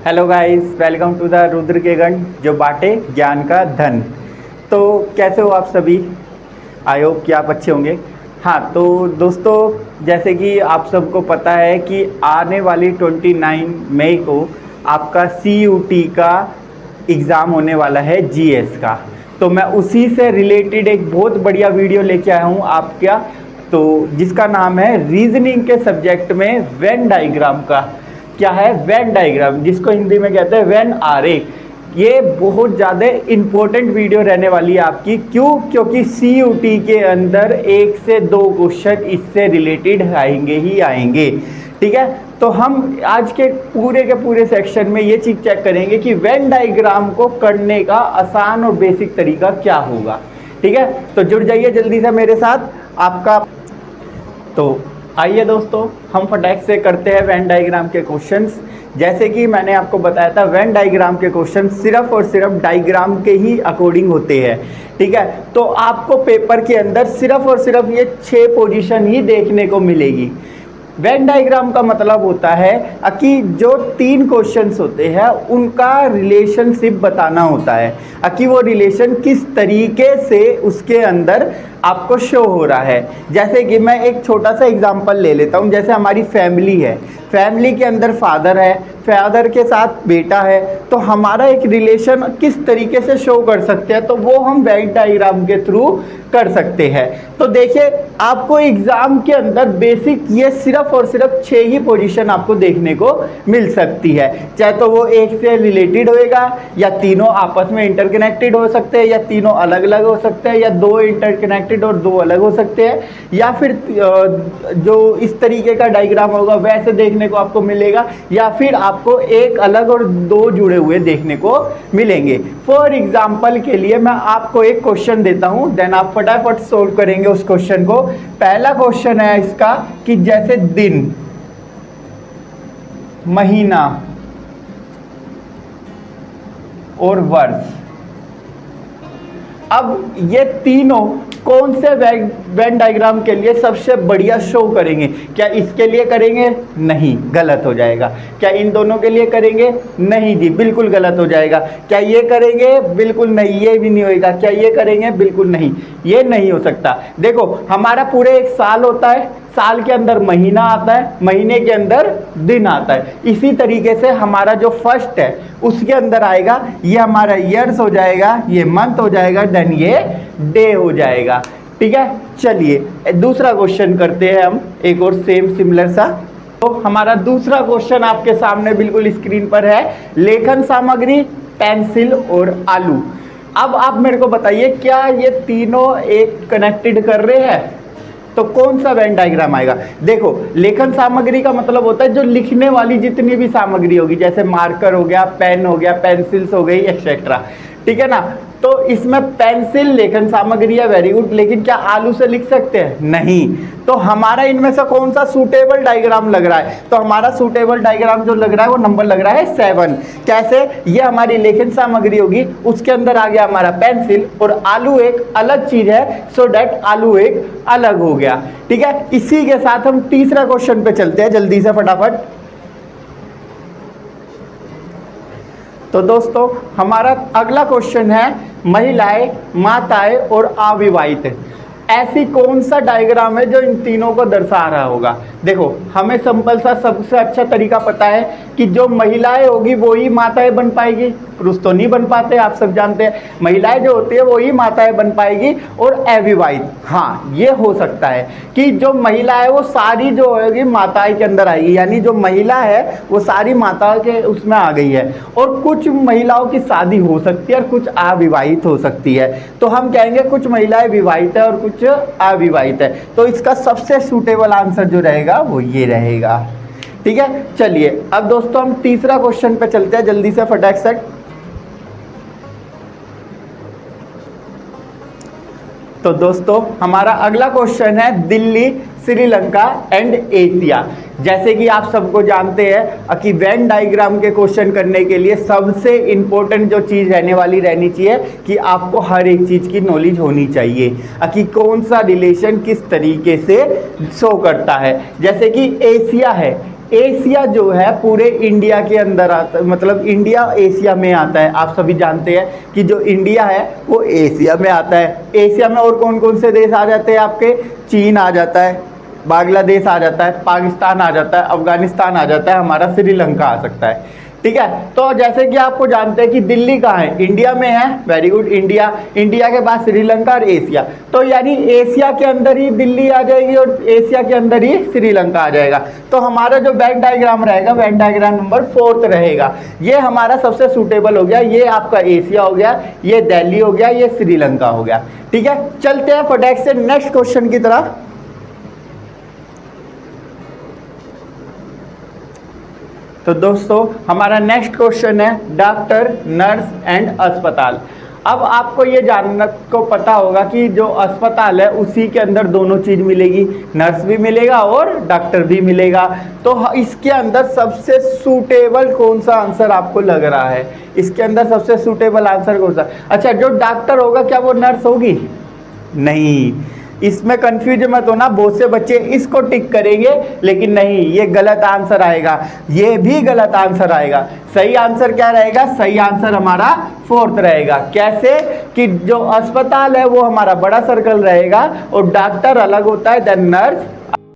Hello guys, welcome to the Rudra के गण जो बांटे ज्ञान का धन। तो कैसे हो आप सभी? आई होप कि आप अच्छे होंगे। हाँ, तो दोस्तों, जैसे कि आप सबको पता है कि आने वाली 29 मई को आपका CUT का एग्ज़ाम होने वाला है, GS का। तो मैं उसी से रिलेटेड एक बहुत बढ़िया वीडियो लेके आया हूँ आपका, तो जिसका नाम है रीजनिंग के सब्जेक्ट में वेन डायग्राम का। क्या है वेन डायग्राम, जिसको हिंदी में कहते हैं वेन आरेख। ये बहुत ज़्यादा इम्पोर्टेंट वीडियो रहने वाली है आपकी। क्यों? क्योंकि CUT के अंदर 1 से 2 क्वेश्चन इससे रिलेटेड आएंगे ही आएंगे। ठीक है, तो हम आज के पूरे सेक्शन में ये चीज़ चेक करेंगे कि वेन डायग्राम को करने का आसान और बेसिक तरीका क्या होगा। ठीक है, तो जुड़ जाइए जल्दी से मेरे साथ आपका। तो आइए दोस्तों, हम फटाक से करते हैं वेन डायग्राम के क्वेश्चंस। जैसे कि मैंने आपको बताया था, वेन डायग्राम के क्वेश्चन सिर्फ और सिर्फ डायग्राम के ही अकॉर्डिंग होते हैं। ठीक है, तो आपको पेपर के अंदर सिर्फ और सिर्फ ये 6 पोजीशन ही देखने को मिलेगी। वेन डायग्राम का मतलब होता है कि जो 3 क्वेश्चंस होते हैं उनका रिलेशनशिप बताना होता है, कि वो रिलेशन किस तरीके से उसके अंदर आपको शो हो रहा है। जैसे कि मैं एक छोटा सा एग्जांपल ले लेता हूँ। जैसे हमारी फैमिली है, फैमिली के अंदर फादर है, फादर के साथ बेटा है, तो हमारा एक रिलेशन किस तरीके से शो कर सकते हैं, तो वो हम वेन डायग्राम के थ्रू कर सकते हैं। तो देखिए, आपको एग्जाम के अंदर बेसिक ये सिर्फ और सिर्फ 6 ही पोजीशन आपको देखने को मिल सकती है। चाहे तो वो एक से रिलेटेड होएगा, या तीनों आपस में इंटरकनेक्टेड हो सकते हैं, या तीनों अलग अलग हो सकते हैं, या 2 इंटरकनेक्टेड और 2 अलग हो सकते हैं, या फिर जो इस तरीके का डायग्राम होगा वैसे देखने को आपको मिलेगा, या फिर आपको एक अलग और 2 जुड़े हुए देखने को मिलेंगे। फॉर एग्जाम्पल के लिए मैं आपको एक क्वेश्चन देता हूं, देन आप फटाफट सोल्व करेंगे उस क्वेश्चन को। पहला क्वेश्चन है इसका कि जैसे दिन, महीना और वर्ष, अब ये तीनों कौन से वेन डायग्राम के लिए सबसे बढ़िया शो करेंगे? क्या इसके लिए करेंगे? नहीं, गलत हो जाएगा। क्या इन दोनों के लिए करेंगे? नहीं जी, बिल्कुल गलत हो जाएगा। क्या ये करेंगे? बिल्कुल नहीं, ये भी नहीं होएगा। क्या ये करेंगे? बिल्कुल नहीं, ये नहीं हो सकता। देखो, हमारा पूरे एक साल होता है, साल के अंदर महीना आता है, महीने के अंदर दिन आता है। इसी तरीके से हमारा जो फर्स्ट है उसके अंदर आएगा, ये हमारा ईयर्स हो जाएगा, ये मंथ हो जाएगा, देन ये डे हो जाएगा। ठीक है, चलिए दूसरा क्वेश्चन करते हैं हम, एक और सेम सिमिलर सा। तो हमारा दूसरा क्वेश्चन आपके सामने बिल्कुल स्क्रीन पर है, लेखन सामग्री, पेंसिल और आलू। अब आप मेरे को बताइए, क्या ये तीनों एक कनेक्टेड कर रहे हैं? तो कौन सा वेन डायग्राम आएगा? देखो, लेखन सामग्री का मतलब होता है जो लिखने वाली जितनी भी सामग्री होगी, जैसे मार्कर हो गया, पेन हो गया, पेंसिल्स हो गई, एक्सेट्रा। ठीक है ना, तो इसमें पेंसिल लेखन सामग्री है, वेरी गुड, लेकिन क्या आलू से लिख सकते हैं? नहीं। तो हमारा इनमें से कौन सा सूटेबल डायग्राम लग रहा है? तो हमारा सूटेबल डायग्राम जो लग रहा है वो नंबर लग रहा है 7। कैसे? ये हमारी लेखन सामग्री होगी, उसके अंदर आ गया हमारा पेंसिल, और आलू एक अलग चीज है, सो दैट आलू एक अलग हो गया। ठीक है, इसी के साथ हम तीसरा क्वेश्चन पे चलते हैं जल्दी से फटाफट। तो दोस्तों, हमारा अगला क्वेश्चन है महिलाएं, माताएं और अविवाहित। ऐसी कौन सा डायग्राम है जो इन तीनों को दर्शा रहा होगा? देखो, हमें सिंपल सा सबसे अच्छा तरीका पता है कि जो महिलाएं होगी वो ही माताएं बन पाएगी। पुरुष तो नहीं बन पाते, आप सब जानते हैं। महिलाएं जो होती है वो ही माताएं बन पाएगी, और अविवाहित, हाँ ये हो सकता है कि जो महिला है वो सारी जो होगी माताएं के अंदर आएगी, यानी जो महिला है वो सारी माताओं के उसमें आ गई है। और कुछ महिलाओं की शादी हो सकती है और कुछ अविवाहित हो सकती है, तो हम कहेंगे कुछ महिलाएं विवाहित है और कुछ अविवाहित है। तो इसका सबसे सूटेबल आंसर जो रहेगा वो ये रहेगा। ठीक है, चलिए अब दोस्तों हम तीसरा क्वेश्चन पे चलते हैं जल्दी से फटाक से। तो दोस्तों, हमारा अगला क्वेश्चन है दिल्ली, श्रीलंका एंड एशिया। जैसे कि आप सबको जानते हैं कि वेन डायग्राम के क्वेश्चन करने के लिए सबसे इम्पोर्टेंट जो चीज़ रहनी चाहिए कि आपको हर एक चीज़ की नॉलेज होनी चाहिए कि कौन सा रिलेशन किस तरीके से शो करता है। जैसे कि एशिया है, एशिया जो है पूरे इंडिया के अंदर आता है, मतलब इंडिया एशिया में आता है। आप सभी जानते हैं कि जो इंडिया है वो एशिया में आता है। एशिया में और कौन कौन से देश आ जाते हैं आपके? चीन आ जाता है, बांग्लादेश आ जाता है, पाकिस्तान आ जाता है, अफगानिस्तान आ जाता है, हमारा श्रीलंका आ सकता है। ठीक है, तो जैसे कि आपको जानते हैं कि दिल्ली कहाँ है? इंडिया में है। Very good, India. इंडिया के बाद श्रीलंका और एशिया, तो यानी एशिया के अंदर ही दिल्ली आ जाएगी और एशिया के अंदर ही श्रीलंका आ जाएगा। तो हमारा जो वेन डायग्राम रहेगा, वेन डायग्राम नंबर 4 रहेगा। ये हमारा सबसे सूटेबल हो गया। ये आपका एशिया हो गया, ये दिल्ली हो गया, ये श्रीलंका हो गया। ठीक है, चलते हैं फटाक से नेक्स्ट क्वेश्चन की तरफ। तो दोस्तों हमारा नेक्स्ट क्वेश्चन है डॉक्टर, नर्स एंड अस्पताल। अब आपको ये जानने को पता होगा कि जो अस्पताल है उसी के अंदर दोनों चीज मिलेगी, नर्स भी मिलेगा और डॉक्टर भी मिलेगा। तो इसके अंदर सबसे सूटेबल कौन सा आंसर आपको लग रहा है? इसके अंदर सबसे सूटेबल आंसर कौन सा? अच्छा, जो डॉक्टर होगा क्या वो नर्स होगी? नहीं, इसमें कंफ्यूज मत होना। बहुत से बच्चे इसको टिक करेंगे, लेकिन नहीं, ये गलत आंसर आएगा, ये भी गलत आंसर आएगा। सही आंसर क्या रहेगा? सही आंसर हमारा 4th रहेगा। कैसे? कि जो अस्पताल है वो हमारा बड़ा सर्कल रहेगा और डॉक्टर अलग होता है, देन नर्स